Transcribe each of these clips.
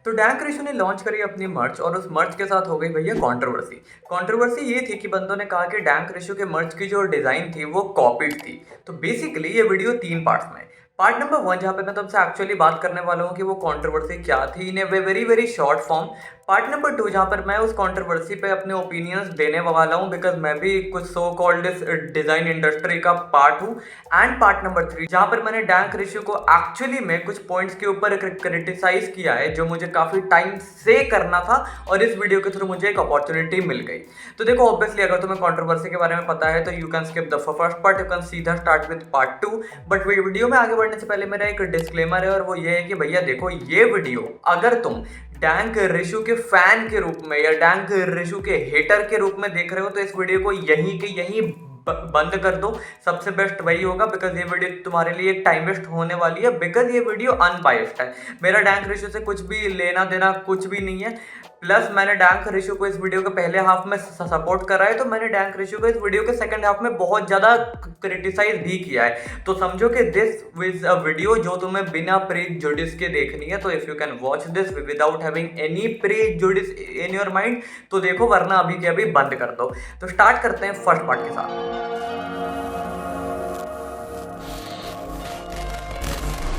तो डैंक ऋषि ने लॉन्च करी अपनी मर्च और उस मर्च के साथ हो गई भैया कंट्रोवर्सी। कंट्रोवर्सी ये थी कि बंदों ने कहा कि डैंक ऋषि के मर्च की जो डिजाइन थी वो कॉपीड थी। तो बेसिकली ये वीडियो 3 पार्ट्स में है। पार्ट नंबर 1 जहाँ पे मैं तुमसे एक्चुअली बात करने वाला हूँ कि वो कंट्रोवर्सी क्या थी in a very very short form. Part number 2 जहाँ पर मैं उस कंट्रोवर्सी पे अपने ओपिनियंस देने वाला हूँ बिकॉज मैं भी कुछ सो कॉल्ड डिजाइन इंडस्ट्री का पार्ट हूँ। एंड पार्ट नंबर 3 जहाँ पर मैंने डैंक ऋषि को एक्चुअली में कुछ पॉइंट्स के ऊपर क्रिटिसाइज किया है जो मुझे काफी टाइम से करना था और इस वीडियो के थ्रू मुझे एक अपॉर्चुनिटी मिल गई। तो देखो ऑब्वियसली अगर तुम्हें कंट्रोवर्सी के बारे में पता है तो you can skip the first part, you can सीधा स्टार्ट विद पार्ट 2। बट वीडियो में आगे बढ़ने से पहले मेरा एक डिस्क्लेमर है और वो ये है कि भैया देखो ये वीडियो अगर तुम डैंक ऋषि के फैन के रूप में या डैंक ऋषि के हेटर के रूप में देख रहे हो तो इस वीडियो को यहीं के यहीं बंद कर दो। सबसे बेस्ट वही होगा बिकॉज ये वीडियो तुम्हारे लिए एक टाइम वेस्ट होने वाली है बिकॉज ये वीडियो अनबायस्ड है। मेरा डैंक ऋषि से कुछ भी लेना देना कुछ भी नहीं है। प्लस मैंने डैंक ऋषि को इस वीडियो के पहले हाफ में सपोर्ट करा है तो मैंने डैंक ऋषि को इस वीडियो के सेकंड हाफ में बहुत ज्यादा क्रिटिसाइज भी किया है। तो समझो कि दिस इज अ वीडियो जो तुम्हें बिना प्रेजुडिस के देखनी है। तो if you can watch this without having any prejudice in your mind तो देखो, वरना अभी के अभी बंद कर दो। तो स्टार्ट करते हैं फर्स्ट पार्ट के साथ।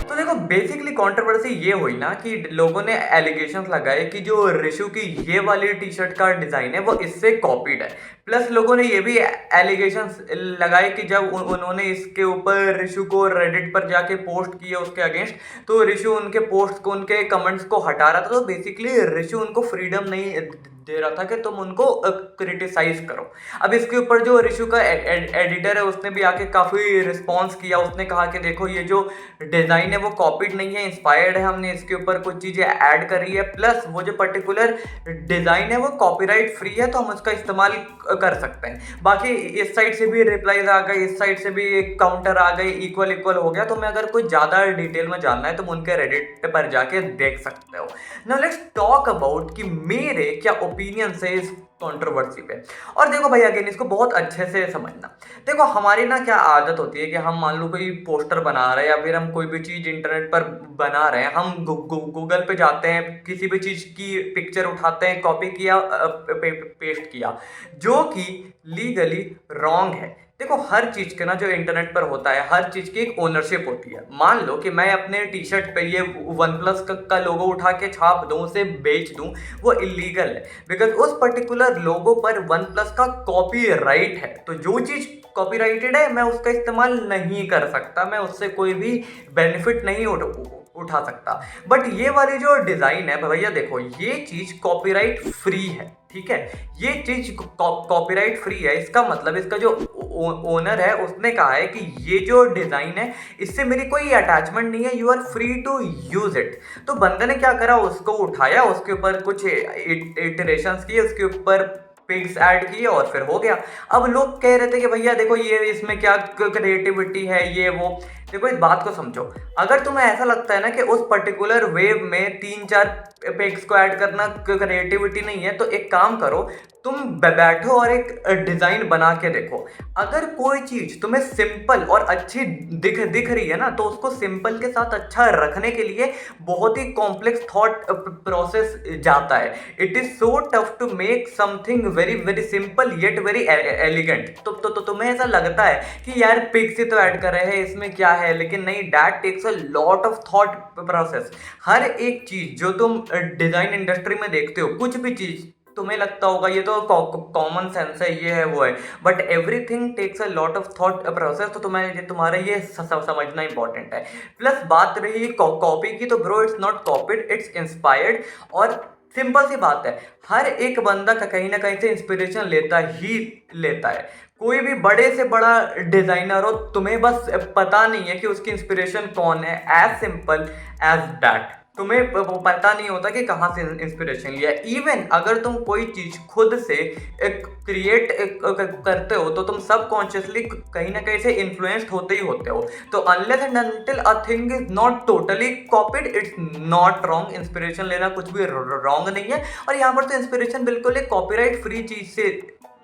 तो देखो बेसिकली कंट्रोवर्सी ये हुई ना कि लोगों ने एलिगेशंस लगाए कि जो ऋषु की ये वाली टी शर्ट का डिजाइन है वो इससे कॉपीड है। प्लस लोगों ने ये भी एलिगेशंस लगाए कि जब उन्होंने इसके ऊपर ऋषु को रेडिट पर जाके पोस्ट किया उसके अगेंस्ट तो ऋषु उनके पोस्ट को उनके कमेंट्स को हटा रहा था। तो बेसिकली ऋषु उनको फ्रीडम नहीं दे रहा था कि तुम उनको क्रिटिसाइज करो। अब इसके ऊपर जो ऋषु का एडिटर है उसने भी आके काफी रिस्पॉन्स किया। उसने कहा कि देखो ये जो डिजाइन है वो कॉपीड नहीं है, इंस्पायर्ड है, हमने इसके ऊपर कुछ चीजें ऐड करी है। प्लस वो जो पर्टिकुलर डिजाइन है वो कॉपीराइट फ्री है तो हम उसका इस्तेमाल कर सकते हैं। बाकी इस साइड से भी रिप्लाईज आ गए, इस साइड से भी एक काउंटर आ गए, इक्वल इक्वल हो गया। तो मैं अगर कुछ ज्यादा डिटेल में जानना है तो उनके रेडिट पर जाके देख सकते हो। नाउ लेट्स टॉक अबाउट कि मेरे क्या ओपिनियन है इस कंट्रोवर्सी पे। और देखो भाई अगेन इसको बहुत अच्छे से समझना। देखो हमारी ना क्या आदत होती है कि हम मान लो कोई पोस्टर बना रहे हैं या फिर हम कोई भी चीज इंटरनेट पर बना रहे हैं, हम गूगल पे जाते हैं, किसी भी चीज की पिक्चर उठाते हैं, कॉपी किया, पेस्ट किया, जो कि लीगली रॉन्ग है। देखो हर चीज के ना जो इंटरनेट पर होता है हर चीज की एक ओनरशिप होती है। मान लो कि मैं अपने टी शर्ट पे ये वन प्लस का लोगो उठा के छाप दूं, उसे बेच दूं, वो इलीगल है बिकॉज उस पर्टिकुलर लोगो पर वन प्लस का कॉपीराइट है। तो जो चीज कॉपीराइटेड है मैं उसका इस्तेमाल नहीं कर सकता, मैं उससे कोई भी बेनिफिट नहीं उठा सकता। बट ये वाली जो डिजाइन है भैया देखो ये चीज कॉपीराइट फ्री है, ठीक है। ये चीज कॉपीराइट फ्री है, इसका मतलब इसका जो ओनर है उसने कहा है कि ये जो डिजाइन है इससे मेरी कोई अटैचमेंट नहीं है, you are free to use it. तो बंदे ने क्या करा, उसको उठाया, उसके ऊपर कुछ इटरेशंस किए, उसके ऊपर पिग्स ऐड किए और फिर हो गया। अब लोग कह रहे थे कि भैया देखो ये इसमें क्या क्रिएटिविटी है ये वो। देखो इस बात को समझो, अगर तुम्हें ऐसा लगता है ना कि उस पर्टिकुलर वेव में 3-4 पिग्स को ऐड करना क्रिएटिविटी नहीं है तो एक काम करो, तुम बैठो और एक डिजाइन बना के देखो। अगर कोई चीज तुम्हें सिंपल और अच्छी दिख रही है ना तो उसको सिंपल के साथ अच्छा रखने के लिए बहुत ही कॉम्प्लेक्स थॉट प्रोसेस जाता है। It is so tough to make something very very simple yet very elegant. तो तुम्हें ऐसा लगता है कि यार पिक्स ही तो ऐड कर रहे हैं इसमें क्या है, लेकिन नहीं, that takes a lot of thought process. हर एक चीज जो तुम डिजाइन इंडस्ट्री में देखते हो, कुछ भी चीज तुम्हें लगता होगा ये तो कॉमन सेंस है, ये है वो है, but everything takes a lot of thought process. तो तुम्हारा ये समझना इंपॉर्टेंट है। प्लस बात रही कॉपी की, तो bro it's not copied, it's inspired. और सिंपल सी बात है, हर एक बंदा का कहीं ना कहीं से इंस्पिरेशन लेता ही लेता है। कोई भी बड़े से बड़ा डिजाइनर हो, तुम्हें बस पता नहीं है कि उसकी इंस्पिरेशन कौन है, एज सिंपल एज दैट। तुम्हें पता नहीं होता कि कहाँ से इंस्पिरेशन लिया। इवन अगर तुम कोई चीज खुद से क्रिएट करते हो तो तुम सबकॉन्शियसली कहीं ना कहीं से इन्फ्लुएंस्ड होते ही होते हो। तो unless and until a thing is not totally copied, it's not wrong. Inspiration लेना कुछ भी रॉन्ग नहीं है। और यहाँ पर तो इंस्पिरेशन बिल्कुल एक कॉपीराइट फ्री चीज से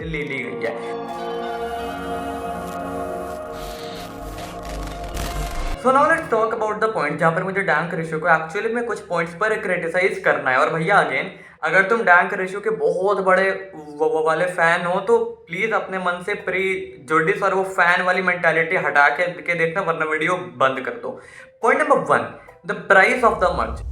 ले ली गई है। So now let's talk about the point जहाँ पर मुझे डैंक रेशियो को एक्चुअली में कुछ पॉइंट्स पर क्रिटिसाइज करना है। और भैया अगेन, अगर तुम डैंक रेशियो के बहुत बड़े वो वाले फैन हो तो प्लीज अपने मन से प्री जुडिस और वो फैन वाली मेंटालिटी हटा के देखना, वरना वीडियो बंद कर दो। Point number 1, the price of the मर्च।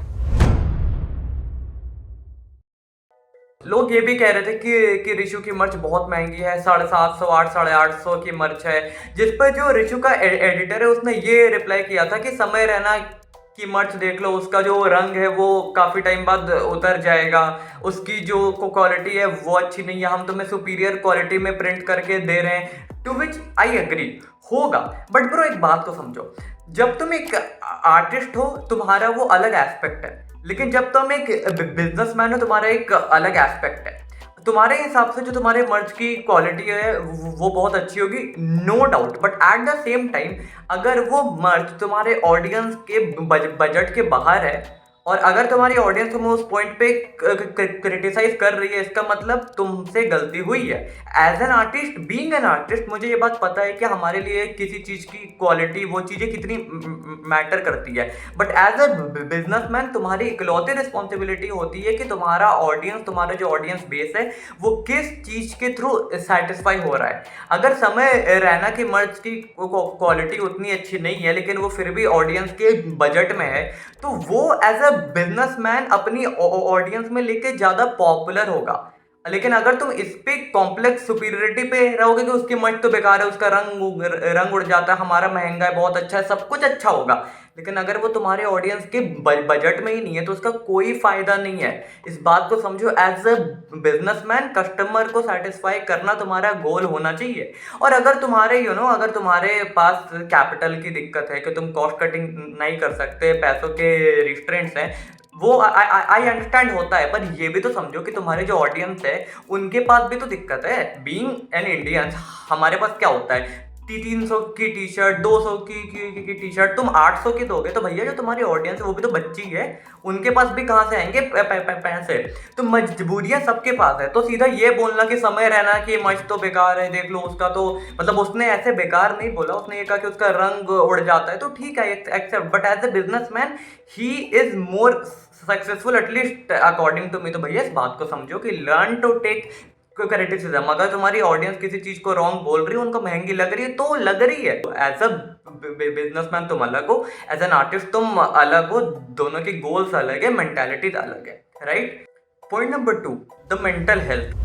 लोग ये भी कह रहे थे कि रिशु की मर्च बहुत महंगी है, 750, 850 की मर्च है। जिस पर जो रिशु का एडिटर है उसने ये रिप्लाई किया था कि समय रैना की मर्च देख लो, उसका जो रंग है वो काफी टाइम बाद उतर जाएगा, उसकी जो क्वालिटी है वो अच्छी नहीं है, हम तुम्हें सुपीरियर क्वालिटी में प्रिंट करके दे रहे हैं। टू विच आई एग्री होगा, बट ब्रो एक बात को समझो, जब तुम एक आर्टिस्ट हो तुम्हारा वो अलग एस्पेक्ट है, लेकिन जब तुम एक बिजनेसमैन हो तुम्हारा एक अलग एस्पेक्ट है। तुम्हारे हिसाब से जो तुम्हारे मर्च की क्वालिटी है वो बहुत अच्छी होगी, no doubt, but at the same time अगर वो मर्च तुम्हारे ऑडियंस के बजट के बाहर है और अगर तुम्हारी ऑडियंस तुम्हें उस पॉइंट पे क्रिटिसाइज कर रही है, इसका मतलब तुमसे गलती हुई है। As an artist, being an artist, मुझे ये बात पता है कि हमारे लिए किसी चीज की क्वालिटी, वो चीजें कितनी मैटर करती है, बट एज अ बिजनेसमैन तुम्हारी इकलौती रिस्पॉन्सिबिलिटी होती है कि तुम्हारा ऑडियंस, तुम्हारा जो ऑडियंस बेस है वो किस चीज के थ्रू सेटिस्फाई हो रहा है। अगर समय रैना की मर्च की क्वालिटी उतनी अच्छी नहीं है लेकिन वो फिर भी ऑडियंस के बजट में है, तो वो एज अ बिजनेसमैन अपनी ऑडियंस में लेके ज्यादा पॉपुलर होगा। लेकिन अगर तुम इस पे कॉम्प्लेक्स सुपीरियरिटी पे रहोगे कि उसकी मर्च तो बेकार है, उसका रंग उड़ जाता है, हमारा महंगा है, बहुत अच्छा है, सब कुछ अच्छा होगा, लेकिन अगर वो तुम्हारे ऑडियंस के बजट में ही नहीं है तो उसका कोई फायदा नहीं है। इस बात को समझो, एज अ बिजनेसमैन कस्टमर को सेटिस्फाई करना तुम्हारा गोल होना चाहिए। और अगर तुम्हारे अगर तुम्हारे पास कैपिटल की दिक्कत है कि तुम कॉस्ट कटिंग नहीं कर सकते, पैसों के रिस्ट्रेंट्स हैं, वो आई अंडरस्टैंड होता है, पर ये भी तो समझो कि तुम्हारे जो ऑडियंस है उनके पास भी तो दिक्कत है। बीइंग एन इंडियंस, हमारे पास क्या होता है, 300 की टी शर्ट, 200 की टी शर्ट, तुम 800 की दोगे तो भैया जो तुम्हारी ऑडियंस है वो भी तो बच्ची है, उनके पास भी कहाँ से आएंगे पैसे। तो मजबूरियां सबके पास है, तो सीधा ये बोलना कि समय रहना कि मर्च तो बेकार है, देख लो उसका तो, मतलब उसने ऐसे बेकार नहीं बोला, उसने ये कहा कि उसका रंग उड़ जाता है, तो ठीक है accept, but as a businessman he is more successful at least according to me. तो भैया इस बात को समझो कि लर्न टू टेक क्रिटिसिज्म। अगर तुम्हारी ऑडियंस किसी चीज को रॉन्ग बोल रही है, उनको महंगी लग रही है तो लग रही है। एज अ बिजनेसमैन तुम अलग हो, एज एन आर्टिस्ट तुम अलग हो, दोनों की गोल्स अलग है, मेंटालिटीज अलग है, right. Point number 2, the mental health.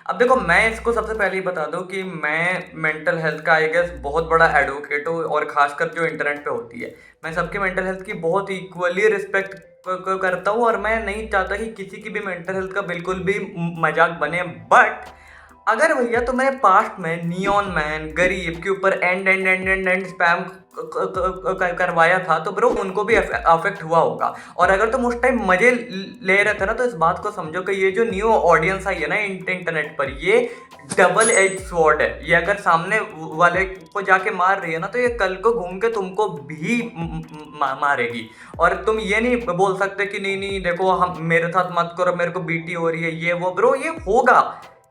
अब देखो, मैं इसको सबसे पहले ही बता दूं कि मैं मेंटल हेल्थ का आई गेस बहुत बड़ा एडवोकेट हूँ, और खासकर जो इंटरनेट पे होती है, मैं सबके मेंटल हेल्थ की बहुत इक्वली रिस्पेक्ट करता हूँ, और मैं नहीं चाहता कि किसी की भी मेंटल हेल्थ का बिल्कुल भी मजाक बने। बट अगर भैया तुम्हें पास्ट में नियॉन मैन, गरीब के ऊपर and and and and and spam करवाया था तो ब्रो उनको भी अफेक्ट हुआ होगा। और अगर तुम उस टाइम मजे ले रहे थे ना, तो इस बात को समझो कि ये जो न्यू ऑडियंस आई है ना इंटरनेट पर, ये डबल एज स्वॉर्ड है। ये अगर सामने वाले को जाके मार रही है ना, तो ये कल को घूम के तुमको भी मारेगी। और तुम ये नहीं बोल सकते कि नहीं नहीं देखो हम मेरे साथ मत करो, मेरे को बीटी हो रही है, ये वो। ब्रो ये होगा,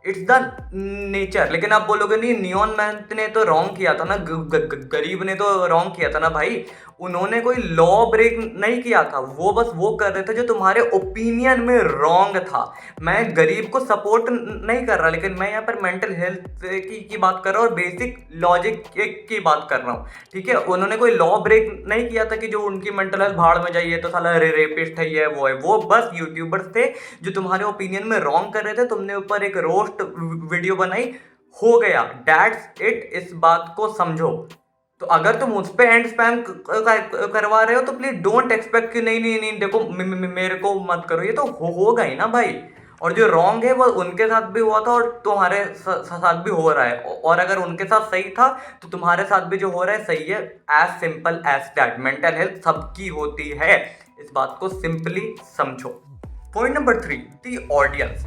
इट्स द नेचर। लेकिन आप बोलोगे नहीं, नियॉन मैन ने तो रॉन्ग किया था ना, गरीब ने तो रॉन्ग किया था ना। भाई उन्होंने कोई लॉ ब्रेक नहीं किया था, वो बस वो कर रहे थे जो तुम्हारे ओपिनियन में रॉन्ग था। मैं गरीब को सपोर्ट नहीं कर रहा, लेकिन मैं यहाँ पर मेंटल हेल्थ की बात कर रहा हूँ और बेसिक लॉजिक की बात कर रहा हूँ, ठीक है। उन्होंने कोई लॉ ब्रेक नहीं किया था कि जो उनकी मेंटल हेल्थ भाड़ में जाइए तो साला रेपिस्ट है, ये वो है। वो बस यूट्यूबर्स थे जो तुम्हारे ओपिनियन में रॉन्ग कर रहे थे, तुमने ऊपर एक रोस्ट वीडियो बनाई, हो गया, दैट्स इट। इस बात को समझो। तो अगर तुम उस पे एंड स्पैम करवा रहे हो तो प्लीज डोंट एक्सपेक्ट कि नहीं नहीं नहीं देखो मेरे को मत करो, ये तो होगा ही ना भाई। और जो रॉन्ग है वो उनके साथ भी हुआ था और तुम्हारे साथ भी हो रहा है, और अगर उनके साथ सही था तो तुम्हारे साथ भी जो हो रहा है सही है। As simple as that. Mental health सबकी होती है, इस बात को सिंपली समझो। Point number 3, the audience.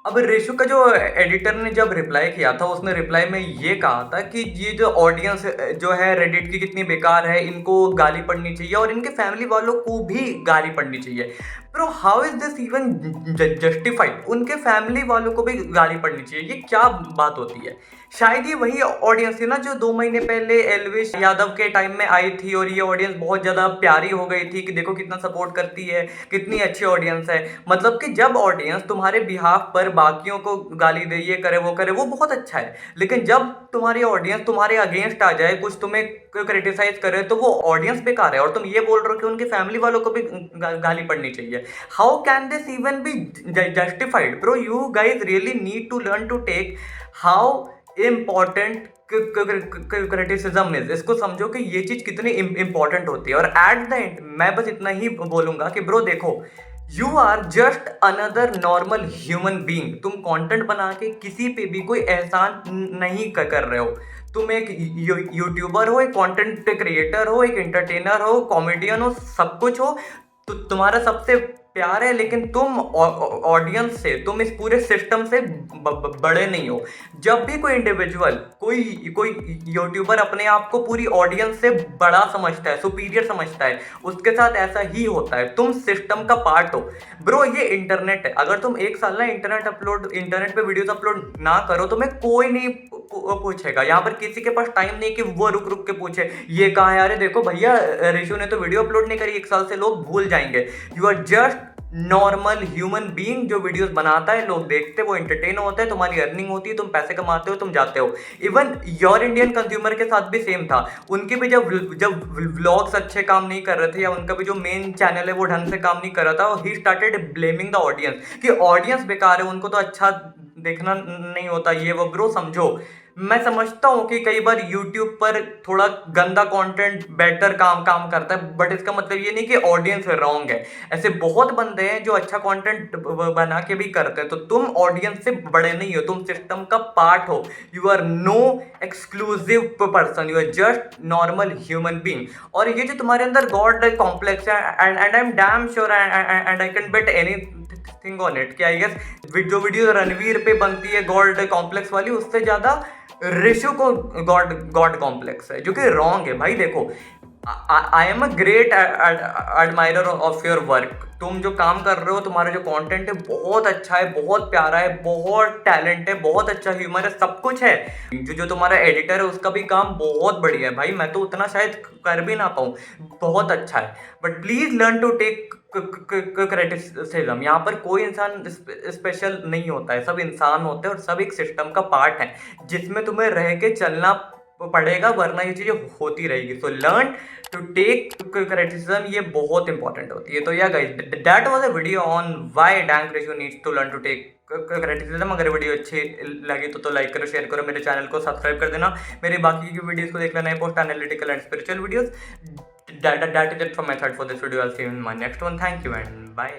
अब रेशु का जो एडिटर ने जब रिप्लाई किया था, उसने रिप्लाई में ये कहा था कि ये जो ऑडियंस जो है रेडिट की कितनी बेकार है, इनको गाली पड़नी चाहिए और इनके फैमिली वालों को भी गाली पड़नी चाहिए। Bro how is this even justified? उनके फैमिली वालों को भी गाली पड़नी चाहिए, ये क्या बात होती है? शायद ये वही ऑडियंस थी ना जो 2 महीने पहले एलविश यादव के टाइम में आई थी, और ये ऑडियंस बहुत ज़्यादा प्यारी हो गई थी कि देखो कितना सपोर्ट करती है, कितनी अच्छी ऑडियंस है। मतलब कि जब ऑडियंस तुम्हारे बिहाफ पर बाकियों को गाली दे, ये करे वो करे, वो बहुत अच्छा है। लेकिन जब तुम्हारी ऑडियंस तुम्हारे अगेंस्ट आ जाए, कुछ तुम्हें क्रिटिसाइज करे, तो वो ऑडियंस बेकार है। और तुम ये बोल रहे हो कि उनकी फैमिली वालों को भी गाली पड़नी चाहिए। How can this even be justified? Bro you guys really need to learn to take how important criticism is. इसको समझो कि ये चीज कितनी इंपॉर्टेंट होती है। और एट द एंड मैं बस इतना ही बोलूंगा कि ब्रो देखो, you are just another normal human being. तुम कंटेंट बना के किसी पे भी कोई एहसान नहीं कर रहे हो। तुम एक यूट्यूबर हो, एक कंटेंट क्रिएटर हो, एक एंटरटेनर हो, कॉमेडियन हो, सब कुछ हो। तो तुम्हारा सबसे प्यार है, लेकिन तुम ऑडियंस से, तुम इस पूरे सिस्टम से बड़े नहीं हो। जब भी कोई इंडिविजुअल, कोई यूट्यूबर अपने आप को पूरी ऑडियंस से बड़ा समझता है, सुपीरियर समझता है, उसके साथ ऐसा ही होता है। तुम सिस्टम का पार्ट हो। ब्रो ये इंटरनेट है। अगर तुम 1 साल ना इंटरनेट पे वीडियोस अपलोड ना करो, तो मैं कोई नहीं पूछेगा। यहाँ पर किसी के पास टाइम नहीं कि वो रुक रुक के पूछे ये कहाँ है। अरे देखो भैया, ऋषु ने तो वीडियो अपलोड नहीं करी 1 साल से, लोग भूल जाएंगे। You are just normal human being जो वीडियोस बनाता है, लोग देखते हैं, वो एंटरटेन होता है, तुम्हारी अर्निंग होती है, तुम पैसे कमाते हो, तुम जाते हो। इवन योर इंडियन कंज्यूमर के साथ भी सेम था। उनके भी जब व्लॉग्स अच्छे काम नहीं कर रहे थे, या उनका भी जो मेन चैनल है वो ढंग से काम नहीं कर रहा था, he started blaming the audience कि ऑडियंस बेकार है, उनको तो अच्छा देखना नहीं होता, ये वो। ब्रो समझो, मैं समझता हूँ कि कई बार YouTube पर थोड़ा गंदा कंटेंट बेटर काम करता है, बट इसका मतलब ये नहीं कि ऑडियंस रॉन्ग है। ऐसे बहुत बंदे हैं जो अच्छा कंटेंट बना के भी करते हैं। तो तुम ऑडियंस से बड़े नहीं हो, तुम सिस्टम का पार्ट हो। You are no exclusive person, you are just normal human being. और ये जो तुम्हारे अंदर गॉड कॉम्प्लेक्स है, and I am damn sure and I can bet anything on it कि आई गेस जो वीडियो रणवीर पे बनती है गॉड कॉम्प्लेक्स वाली, उससे ज्यादा ऋषु को गॉड कॉम्प्लेक्स है, जो कि रॉन्ग है। भाई देखो, I am a great admirer of your work. तुम जो काम कर रहे हो, तुम्हारा जो कंटेंट है बहुत अच्छा है, बहुत प्यारा है, बहुत टैलेंट है, बहुत अच्छा ह्यूमर है, सब कुछ है। जो तुम्हारा एडिटर है उसका भी काम बहुत बढ़िया है। भाई मैं तो उतना शायद कर भी ना पाऊँ, बहुत अच्छा है। But please learn to take criticism. यहाँ पर कोई इंसान स्पेशल नहीं होता है, सब इंसान होते हैं और सब एक सिस्टम का पार्ट है, जिसमें तुम्हें रह के चलना पड़ेगा, वरना ये चीजें होती रहेगी। So learn to take criticism, ये बहुत इंपॉर्टेंट होती है। तो yeah guys, that was a video on why dank Rishu needs to learn to take criticism. अगर वीडियो अच्छी लगी तो लाइक करो, शेयर करो, मेरे चैनल को सब्सक्राइब कर देना, मेरे बाकी की वीडियोस को देख लेना, post analytical and spiritual videos. That is it from my side for this video. I'll see you in my next one. Thank you and bye.